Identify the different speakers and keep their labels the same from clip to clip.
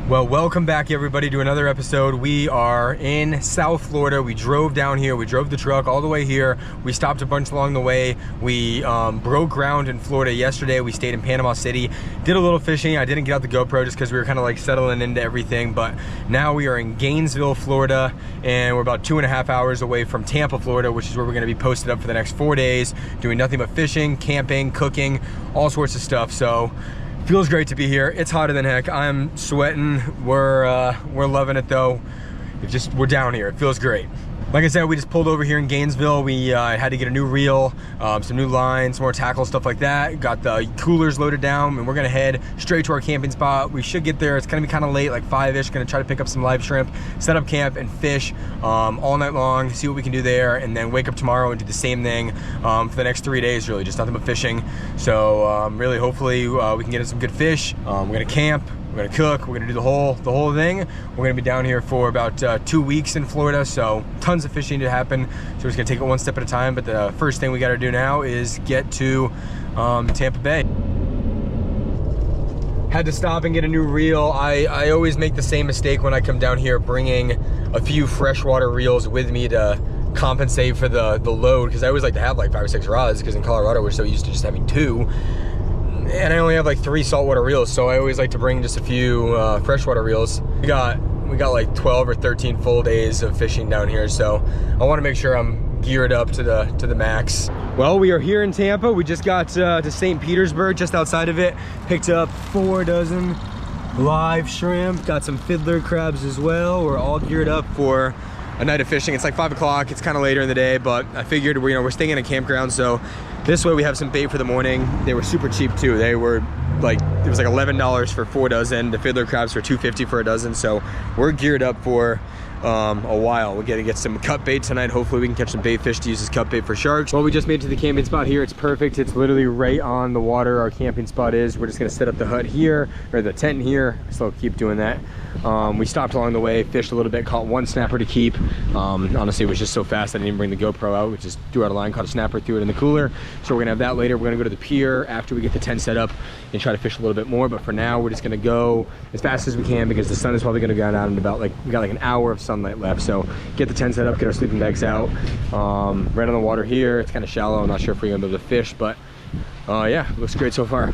Speaker 1: Well, welcome back everybody to another episode. We are in South Florida. We drove down here. We drove the truck all the way here. We stopped a bunch along the way. We broke ground in Florida yesterday. We stayed in Panama City. Did a little fishing. I didn't get out the GoPro just because we were kind of like settling into everything. But now we are in Gainesville, Florida, and we're about 2.5 hours away from Tampa, Florida, which is where we're going to be posted up for the next 4 days, doing nothing but fishing, camping, cooking, all sorts of stuff. So feels great to be here. It's hotter than heck. I'm sweating. We're loving it though. We're down here. It feels great. Like I said, we just pulled over here in Gainesville. We had to get a new reel, some new lines, some more tackle, stuff like that. Got the coolers loaded down, and we're gonna head straight to our camping spot. We should get there. It's gonna be kind of late, like 5-ish. Gonna try to pick up some live shrimp, set up camp, and fish all night long, see what we can do there, and then wake up tomorrow and do the same thing for the next 3 days, really. Just nothing but fishing. So really, hopefully, we can get in some good fish. We're gonna camp. We're gonna cook, we're gonna do the whole thing. We're gonna be down here for about 2 weeks in Florida, so tons of fishing to happen. So we're just gonna take it one step at a time, but the first thing we gotta do now is get to Tampa Bay. Had to stop and get a new reel. I always make the same mistake when I come down here, bringing a few freshwater reels with me to compensate for the load, because I always like to have like 5 or 6 rods, because in Colorado we're so used to just having 2. And I only have like 3 saltwater reels, so I always like to bring just a few freshwater reels. We got like 12 or 13 full days of fishing down here, so I want to make sure I'm geared up to the max. Well, we are here in Tampa. We just got to St. Petersburg, just outside of it. Picked up 4 dozen live shrimp, got some fiddler crabs as well. We're all geared up for a night of fishing. It's like 5 o'clock. It's kind of later in the day, but I figured we're staying in a campground, so this way we have some bait for the morning. They were super cheap too. They were like, it was like $11 for 4 dozen. The fiddler crabs were $2.50 for a dozen. So we're geared up for a while. We're gonna get some cut bait tonight. Hopefully we can catch some bait fish to use as cut bait for sharks. Well, we just made it to the camping spot here. It's perfect. It's literally right on the water. Our camping spot is. We're just gonna set up the hut here, or the tent here. So keep doing that. We stopped along the way, fished a little bit, caught 1 snapper to keep. Honestly, it was just so fast I didn't even bring the GoPro out. We just threw out a line, caught a snapper, threw it in the cooler. So we're gonna have that later. We're gonna go to the pier after we get the tent set up and try to fish a little bit more. But for now, we're just gonna go as fast as we can, because the sun is probably gonna go down in about like, we got like an hour of sunlight left. So get the tent set up, get our sleeping bags out. Right on the water here. It's kind of shallow. I'm not sure if we're gonna be able to fish, but yeah, looks great so far.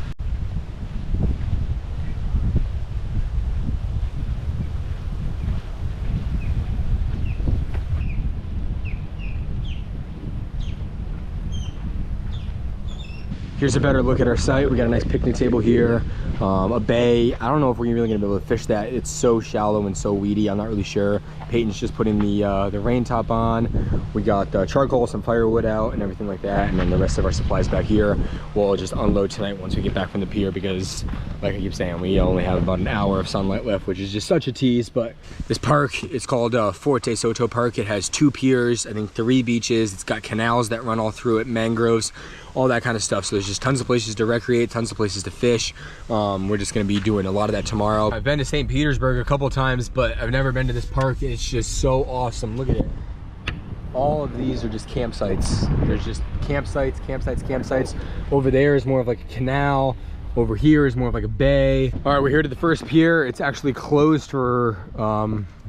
Speaker 1: Here's a better look at our site. We got a nice picnic table here, a bay. I don't know if we're really gonna be able to fish that. It's so shallow and so weedy. I'm not really sure. Peyton's just putting the rain top on. We got charcoal, some firewood out, and everything like that. And then the rest of our supplies back here. We'll just unload tonight once we get back from the pier, because, like I keep saying, we only have about an hour of sunlight left, which is just such a tease. But this park is called Forte Soto Park. It has 2 piers, I think 3 beaches. It's got canals that run all through it, mangroves, all that kind of stuff. So there's just tons of places to recreate, tons of places to fish. We're just gonna be doing a lot of that tomorrow. I've been to St. Petersburg a couple times, but I've never been to this park. It's just so awesome. Look at it. All of these are just campsites. There's just campsites, campsites, campsites. Over there is more of like a canal. Over here is more of like a bay. All right, we're here to the first pier. It's actually closed for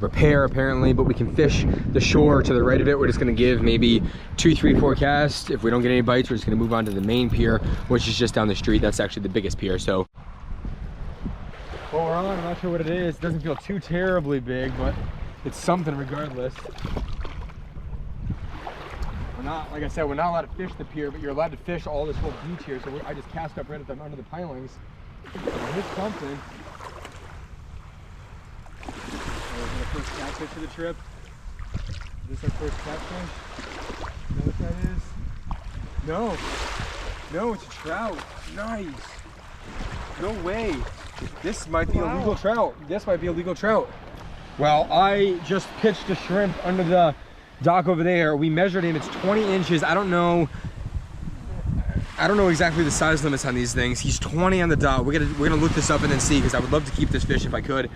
Speaker 1: repair apparently, but we can fish the shore to the right of it. We're just gonna give maybe 2, 3, 4 casts. If we don't get any bites, we're just gonna move on to the main pier, which is just down the street. That's actually the biggest pier. So what we're on, I'm not sure what it is. It doesn't feel too terribly big, but it's something regardless. We're not, like I said, we're not allowed to fish the pier, but you're allowed to fish all this whole beach here. So I just cast up right at them under the pilings. There's something. Our first catfish of the trip. Is this our first catfish? You know what that is? No. No, it's a trout. Nice. No way. This might be a legal trout. This might be a legal trout. Well, I just pitched a shrimp under the dock over there. We measured him. It's 20 inches. I don't know exactly the size limits on these things. He's 20 on the dot. We're gonna look this up and then see, because I would love to keep this fish if I could.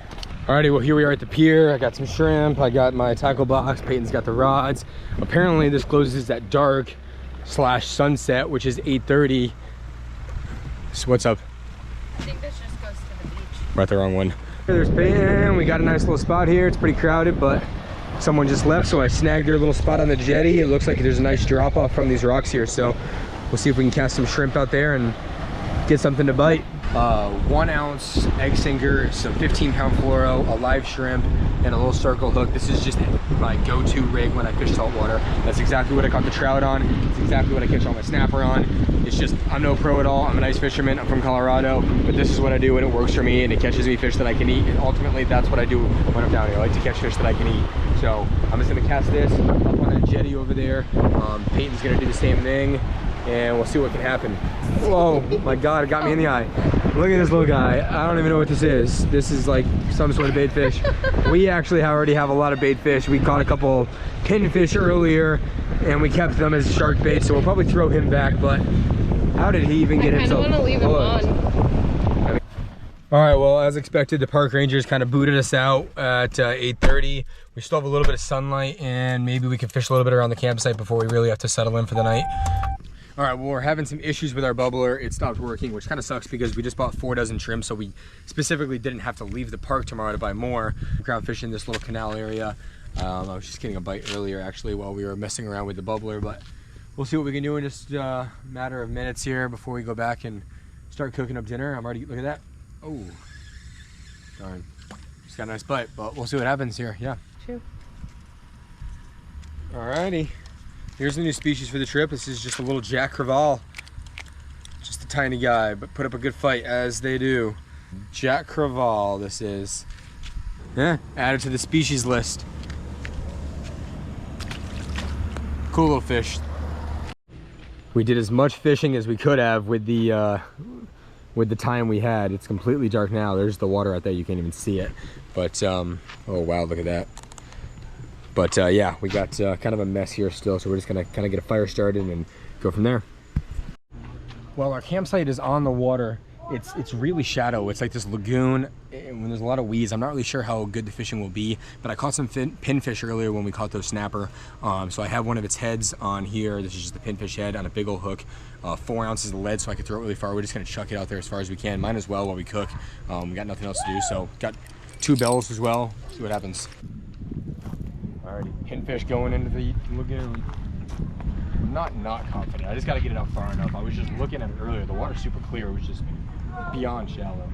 Speaker 1: Alrighty, well, here we are at the pier. I got some shrimp. I got my tackle box. Peyton's got the rods. Apparently this closes at dark / sunset, which is 8:30. So what's up?
Speaker 2: I think this just goes to the beach.
Speaker 1: We're at the wrong one. There's Peyton. We got a nice little spot here. It's pretty crowded, but someone just left, so I snagged their little spot on the jetty. It looks like there's a nice drop off from these rocks here, so we'll see if we can cast some shrimp out there and get something to bite. 1 ounce egg sinker, some 15-pound fluoro, a live shrimp, and a little circle hook. This is just my go-to rig when I fish saltwater. That's exactly what I caught the trout on. It's exactly what I catch all my snapper on. It's just, I'm no pro at all. I'm an ice fisherman. I'm from Colorado, but this is what I do and it works for me, and it catches me fish that I can eat. And ultimately, that's what I do when I'm down here. I like to catch fish that I can eat. So I'm just gonna cast this up on that jetty over there. Peyton's gonna do the same thing, and we'll see what can happen. Whoa, my God, it got me in the eye. Look at this little guy. I don't even know what this is. This is like some sort of bait fish. We actually already have a lot of bait fish. We caught a couple pinfish earlier and we kept them as shark bait, so we'll probably throw him back, but how did he even get himself?
Speaker 2: I kind of want to leave him on.
Speaker 1: All right, well, as expected, the park rangers kind of booted us out at 8:30. We still have a little bit of sunlight, and maybe we can fish a little bit around the campsite before we really have to settle in for the night. All right, well, we're having some issues with our bubbler. It stopped working, which kind of sucks because we just bought 4 dozen shrimp, so we specifically didn't have to leave the park tomorrow to buy more. Crowd fishing this little canal area. I was just getting a bite earlier, actually, while we were messing around with the bubbler, but we'll see what we can do in just a matter of minutes here before we go back and start cooking up dinner. I'm already, look at that. Oh, darn. Just got a nice bite, but we'll see what happens here. Yeah.
Speaker 2: Sure.
Speaker 1: Alrighty. Here's the new species for the trip. This is just a little Jack Crevalle. Just a tiny guy, but put up a good fight, as they do. Jack Crevalle, this is. Yeah, added to the species list. Cool little fish. We did as much fishing as we could have with the time we had. It's completely dark now. There's the water out there. You can't even see it. But, oh wow, look at that. But yeah, we got kind of a mess here still, so we're just gonna kind of get a fire started and go from there. Well, our campsite is on the water. It's really shallow. It's like this lagoon, and when there's a lot of weeds, I'm not really sure how good the fishing will be, but I caught some pinfish earlier when we caught those snapper. So I have one of its heads on here. This is just the pinfish head on a big old hook. 4 ounces of lead, so I can throw it really far. We're just gonna chuck it out there as far as we can. Might as well while we cook. We got nothing else to do, so got 2 bells as well. See what happens. Alrighty, pinfish going into the lagoon. I'm not confident. I just got to get it out far enough. I was just looking at it earlier. The water's super clear. It was just beyond shallow.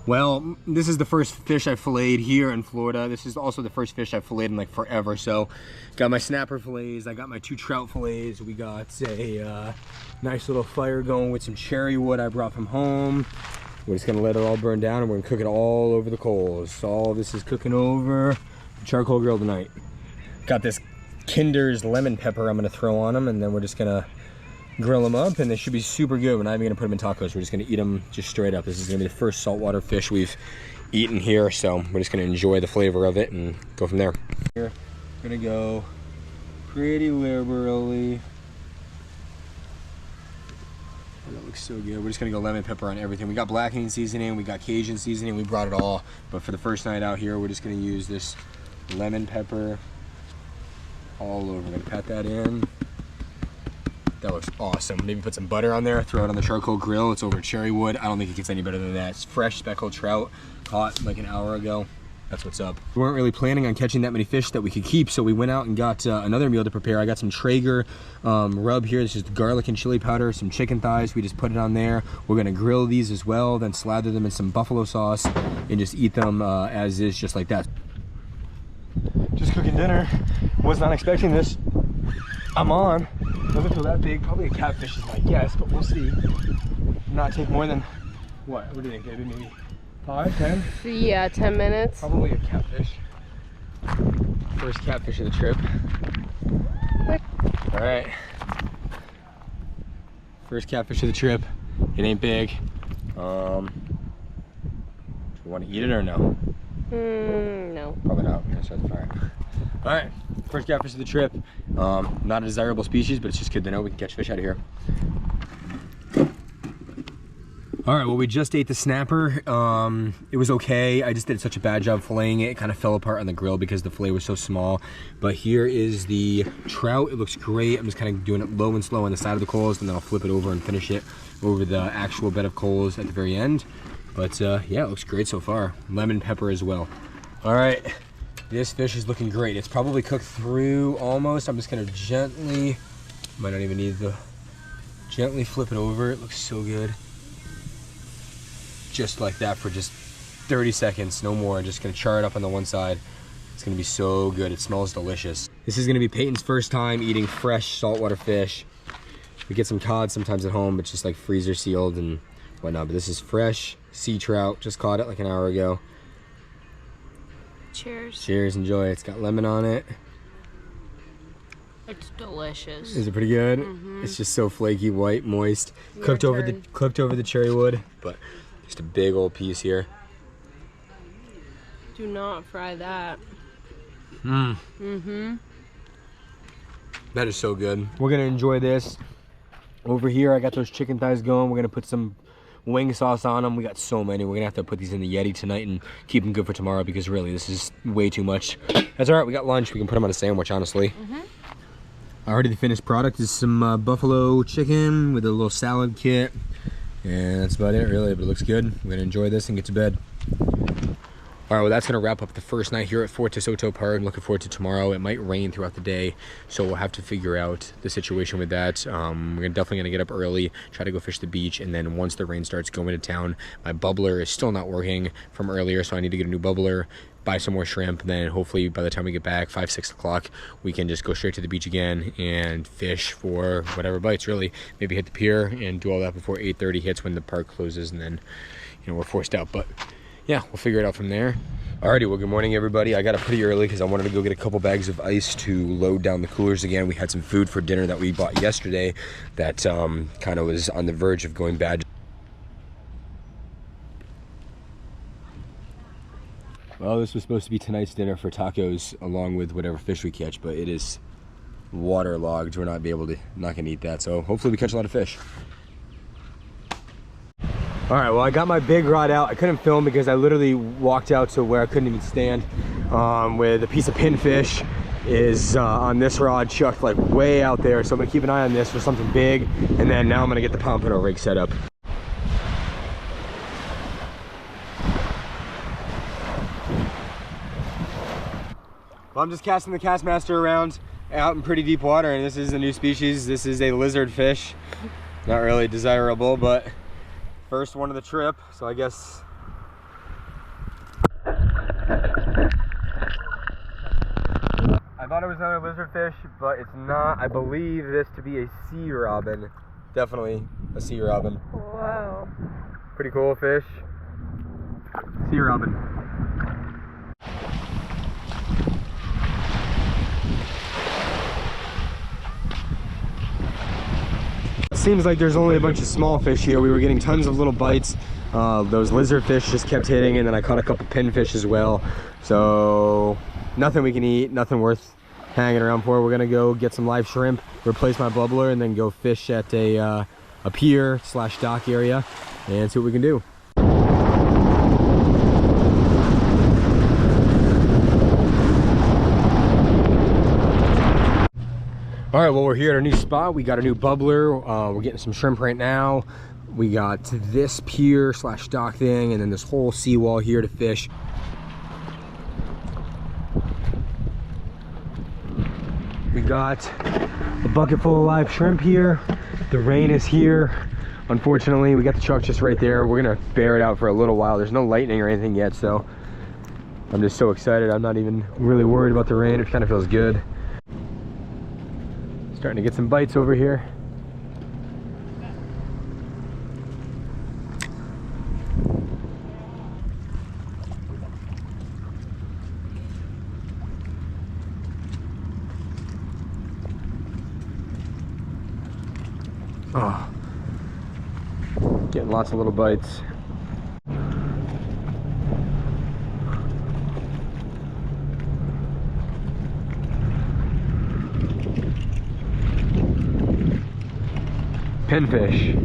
Speaker 1: Well, this is the first fish I filleted here in Florida. This is also the first fish I've filleted in like forever. So, got my snapper fillets, I got my 2 trout fillets. We got a nice little fire going with some cherry wood I brought from home. We're just gonna let it all burn down and we're gonna cook it all over the coals. So all this is cooking over the charcoal grill tonight. Got this Kinder's lemon pepper I'm gonna throw on them, and then we're just gonna grill them up, and they should be super good. We're not even gonna put them in tacos. We're just gonna eat them just straight up. This is gonna be the first saltwater fish we've eaten here, so we're just gonna enjoy the flavor of it and go from there. Here, gonna go pretty liberally. That looks so good. We're just gonna go lemon pepper on everything. We got blackening seasoning, we got Cajun seasoning, we brought it all. But for the first night out here, we're just gonna use this lemon pepper all over. We're gonna pat that in. That looks awesome. Maybe put some butter on there, throw it on the charcoal grill. It's over cherry wood. I don't think it gets any better than that. It's fresh speckled trout, caught like an hour ago. That's what's up. We weren't really planning on catching that many fish that we could keep, so we went out and got another meal to prepare. I got some Traeger rub here. This is garlic and chili powder, some chicken thighs. We just put it on there. We're gonna grill these as well, then slather them in some buffalo sauce and just eat them as is, just like that. Just cooking dinner. Was not expecting this. I'm on. Doesn't feel that big. Probably a catfish is my guess, but we'll see. Not take more than, what do you think, baby? Maybe 5, 10?
Speaker 2: Yeah, 10 minutes.
Speaker 1: Probably a catfish. First catfish of the trip. All right. First catfish of the trip. It ain't big. Do we want to eat it or no?
Speaker 2: No.
Speaker 1: Probably not. We're gonna start the fire. All right. First catfish of the trip. Not a desirable species, but it's just good to know we can catch fish out of here. All right, well, we just ate the snapper. It was okay. I just did such a bad job filleting it. It kind of fell apart on the grill because the fillet was so small. But here is the trout. It looks great. I'm just kind of doing it low and slow on the side of the coals, and then I'll flip it over and finish it over the actual bed of coals at the very end. But yeah, it looks great so far. Lemon pepper as well. All right, this fish is looking great. It's probably cooked through almost. I'm just gonna gently, might not even need the, gently flip it over. It looks so good. Just like that for just 30 seconds, no more. Just gonna char it up on the one side. It's gonna be so good. It smells delicious. This is gonna be Peyton's first time eating fresh saltwater fish. We get some cod sometimes at home, but just like freezer sealed and whatnot. But this is fresh sea trout. Just caught it like an hour ago.
Speaker 2: Cheers.
Speaker 1: Cheers, enjoy. It's got lemon on it.
Speaker 2: It's delicious.
Speaker 1: Is it pretty good? It's just so flaky, white, moist. Cooked over the cherry wood, but just a big old piece here.
Speaker 2: Do not fry that.
Speaker 1: That is so good. We're gonna enjoy this. Over here, I got those chicken thighs going. We're gonna put some wing sauce on them. We got so many. We're gonna have to put these in the Yeti tonight and keep them good for tomorrow because really, this is way too much. That's all right. We got lunch. We can put them on a sandwich, honestly. Already the finished product is some buffalo chicken with a little salad kit. And that's about it, really, but it looks good. We're gonna enjoy this and get to bed. All right, well, that's gonna wrap up the first night here at Fort DeSoto Park. I'm looking forward to tomorrow. It might rain throughout the day, so we'll have to figure out the situation with that. We're definitely gonna get up early, try to go fish the beach, and then once the rain starts, go into town. My bubbler is still not working from earlier, so I need to get a new bubbler, buy some more shrimp, and then hopefully by the time we get back, 5, 6 o'clock, we can just go straight to the beach again and fish for whatever bites, really. Maybe hit the pier and do all that before 8:30 hits when the park closes, and then, you know, we're forced out. But yeah, we'll figure it out from there. Alrighty, well, good morning, everybody. I got up pretty early because I wanted to go get a couple bags of ice to load down the coolers again. We had some food for dinner that we bought yesterday that kind of was on the verge of going bad. Well, this was supposed to be tonight's dinner for tacos along with whatever fish we catch, but it is waterlogged. We're not gonna eat that, so hopefully we catch a lot of fish. All right, well, I got my big rod out. I couldn't film because I literally walked out to where I couldn't even stand with a piece of pinfish is on this rod chucked like way out there. So I'm gonna keep an eye on this for something big, and then now I'm gonna get the pompano rig set up. Well, I'm just casting the Castmaster around out in pretty deep water, and this is a new species. This is a lizard fish. Not really desirable, but first one of the trip, so I guess. I thought it was another lizard fish, but it's not. I believe this to be a sea robin. Definitely a sea robin.
Speaker 2: Wow.
Speaker 1: Pretty cool fish. Sea robin. Seems like there's only a bunch of small fish here. We were getting tons of little bites. Those lizard fish just kept hitting, and then I caught a couple pinfish as well. So nothing we can eat, nothing worth hanging around for. We're gonna go get some live shrimp, replace my bubbler, and then go fish at a pier / dock area and see what we can do. All right, well, we're here at our new spot. We got a new bubbler. We're getting some shrimp right now. We got this pier / dock thing, and then this whole seawall here to fish. We got a bucket full of live shrimp here. The rain is here. Unfortunately, we got the truck just right there. We're gonna bear it out for a little while. There's no lightning or anything yet, so I'm just so excited. I'm not even really worried about the rain. It kind of feels good. Starting to get some bites over here. Oh, getting lots of little bites. Pinfish.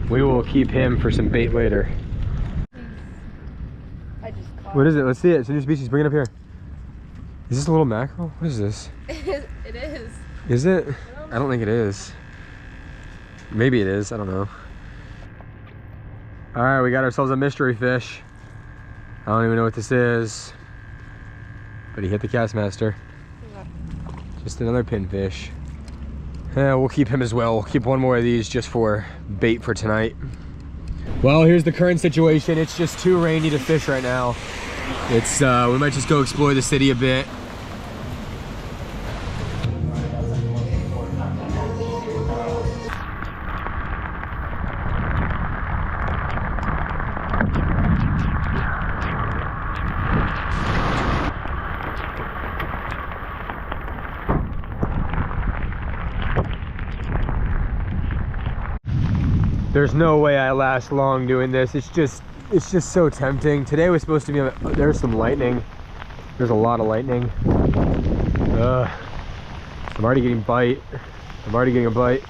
Speaker 1: We will keep him for some bait later.
Speaker 2: I just caught
Speaker 1: What is it? Let's see it. It's a new species. Bring it up here. Is this a little mackerel? What is this?
Speaker 2: it is.
Speaker 1: Is it? I don't think it is. Maybe it is. I don't know. All right, we got ourselves a mystery fish. I don't even know what this is, but he hit the Castmaster. Just another pinfish. Yeah, we'll keep him as well. We'll keep one more of these just for bait for tonight. Well, here's the current situation. It's just too rainy to fish right now. It's we might just go explore the city a bit. There's no way I last long doing this. It's just so tempting. Today was supposed to be, there's some lightning. There's a lot of lightning. I'm already getting bite. I'm already getting a bite.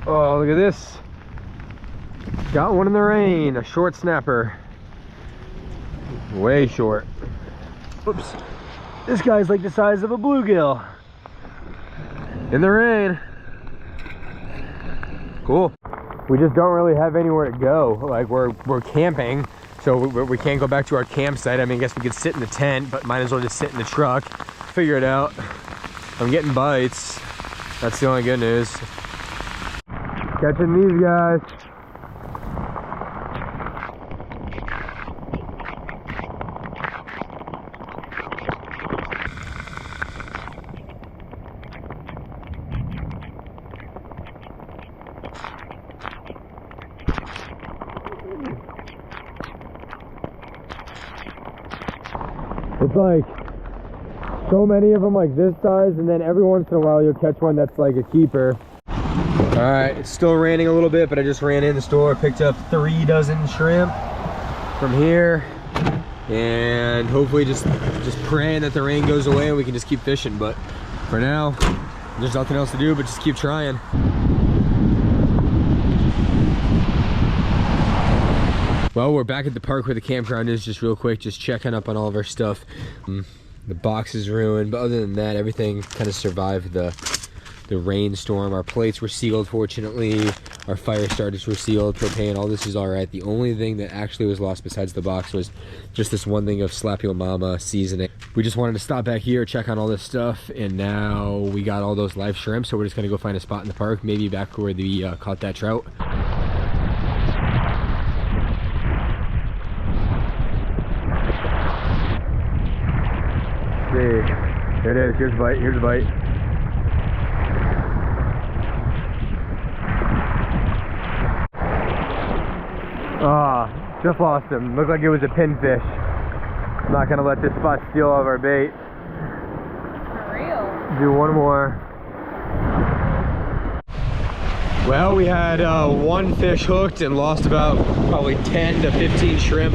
Speaker 1: Oh, look at this. Got one in the rain, a short snapper. Way short. Oops. This guy's like the size of a bluegill. In the rain. Cool. We just don't really have anywhere to go. Like we're camping, so we can't go back to our campsite. I mean, I guess we could sit in the tent, but might as well just sit in the truck. Figure it out. I'm getting bites. That's the only good news. Catching these guys. It's like so many of them like this size, and then every once in a while you'll catch one that's like a keeper. All right, it's still raining a little bit, but I just ran in the store, picked up 3 dozen shrimp from here, and hopefully just praying that the rain goes away and we can just keep fishing. But for now, there's nothing else to do but just keep trying. Well, we're back at the park where the campground is, just real quick, just checking up on all of our stuff. The box is ruined, but other than that, everything kind of survived the rainstorm. Our plates were sealed, fortunately. Our fire starters were sealed, propane, all this is all right. The only thing that actually was lost besides the box was just this one thing of Slapio Mama seasoning. We just wanted to stop back here, check on all this stuff, and now we got all those live shrimp, so we're just gonna go find a spot in the park, maybe back where we caught that trout. There it is. Here's a bite. Here's a bite. Ah, just lost him. Looked like it was a pinfish. I'm not gonna let this spot steal all of our bait.
Speaker 2: For real.
Speaker 1: Do one more. Well, we had one fish hooked and lost about probably 10 to 15 shrimp.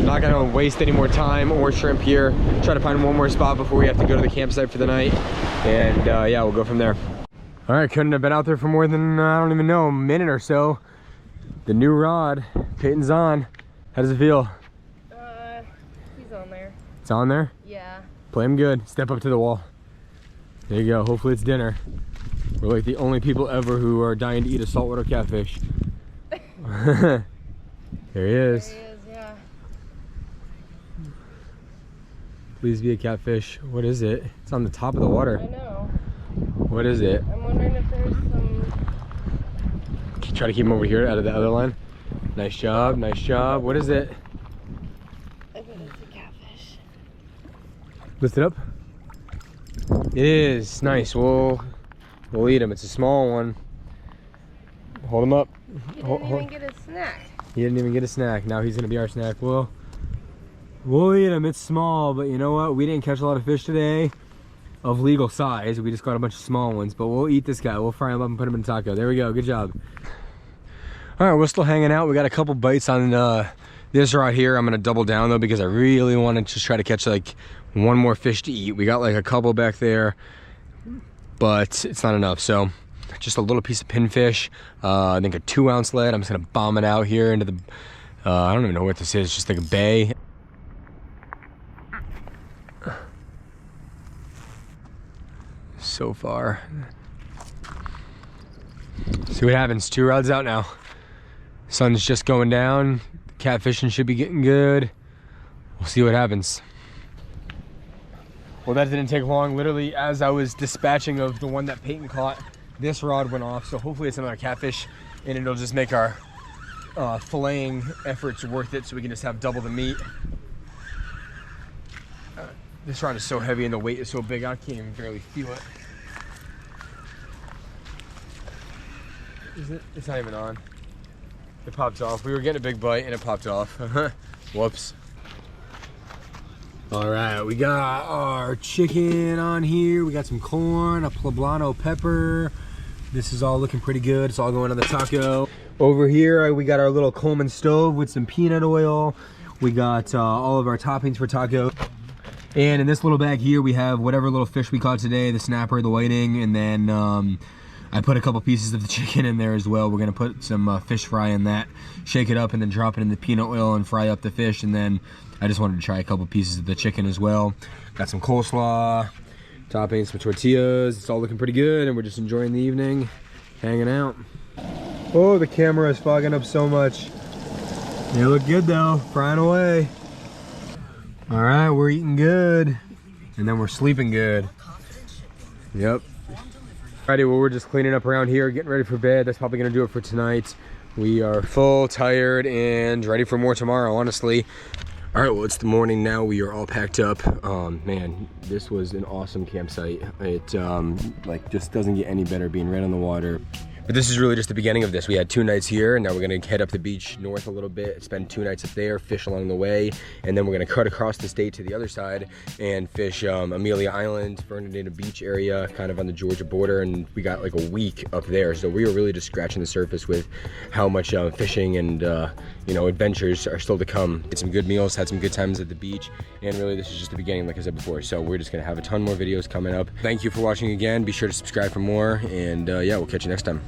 Speaker 1: Not gonna waste any more time or shrimp here. Try to find one more spot before we have to go to the campsite for the night. And yeah, we'll go from there. All right, couldn't have been out there for more than, I don't even know, a minute or so. The new rod, Peyton's on. How does it feel?
Speaker 2: He's on there.
Speaker 1: It's on there?
Speaker 2: Yeah.
Speaker 1: Play him good, step up to the wall. There you go, hopefully it's dinner. We're like the only people ever who are dying to eat a saltwater catfish. There he is.
Speaker 2: There he is, yeah.
Speaker 1: Please be a catfish. What is it? It's on the top of the water.
Speaker 2: I know.
Speaker 1: What is it?
Speaker 2: I'm wondering if there's some...
Speaker 1: Try to keep him over here out of the other line. Nice job, nice job. What is it?
Speaker 2: I bet it's a catfish.
Speaker 1: Lift it up. It is. Nice. We'll eat him. It's a small one. Hold him up.
Speaker 2: He didn't even get a snack.
Speaker 1: He didn't even get a snack. Now he's gonna be our snack. We'll eat him. It's small, but you know what? We didn't catch a lot of fish today of legal size. We just got a bunch of small ones, but we'll eat this guy. We'll fry him up and put him in a taco. There we go. Good job. All right, we're still hanging out. We got a couple bites on this right here. I'm gonna double down though because I really want to just try to catch like one more fish to eat. We got like a couple back there, but it's not enough. So just a little piece of pinfish. I think a 2-ounce lead. I'm just gonna bomb it out here into the, I don't even know what this is, just like a bay. So far. See what happens. 2 rods out now. Sun's just going down. Catfishing should be getting good. We'll see what happens. Well, that didn't take long. Literally, as I was dispatching of the one that Peyton caught, this rod went off. So hopefully it's another catfish, and it'll just make our filleting efforts worth it, so we can just have double the meat. This rod is so heavy and the weight is so big, I can't even barely feel it. Is it? It's not even on. It popped off. We were getting a big bite and it popped off. Whoops. All right, we got our chicken on here. We got some corn, a poblano pepper. This is all looking pretty good. It's all going on the taco. Over here, we got our little Coleman stove with some peanut oil. We got all of our toppings for taco. And in this little bag here, we have whatever little fish we caught today, the snapper, the whiting, and then I put a couple pieces of the chicken in there as well. We're gonna put some fish fry in that, shake it up, and then drop it in the peanut oil and fry up the fish. And then I just wanted to try a couple pieces of the chicken as well. Got some coleslaw, toppings, some tortillas. It's all looking pretty good, and we're just enjoying the evening, hanging out. Oh, the camera is fogging up so much. They look good though, frying away. All right, we're eating good, and then we're sleeping good. Yep. Alrighty, well, we're just cleaning up around here, getting ready for bed. That's probably gonna do it for tonight. We are full, tired, and ready for more tomorrow, honestly. All right, well, it's the morning now. We are all packed up. Man, this was an awesome campsite. It like just doesn't get any better being right on the water. But this is really just the beginning of this. We had 2 nights here, and now we're gonna head up the beach north a little bit, spend 2 nights up there, fish along the way, and then we're gonna cut across the state to the other side and fish Amelia Island, Fernandina Beach area, kind of on the Georgia border, and we got like a week up there. So we were really just scratching the surface with how much fishing and you know, adventures are still to come. Did some good meals, had some good times at the beach, and really this is just the beginning, like I said before. So we're just gonna have a ton more videos coming up. Thank you for watching again. Be sure to subscribe for more, and yeah, we'll catch you next time.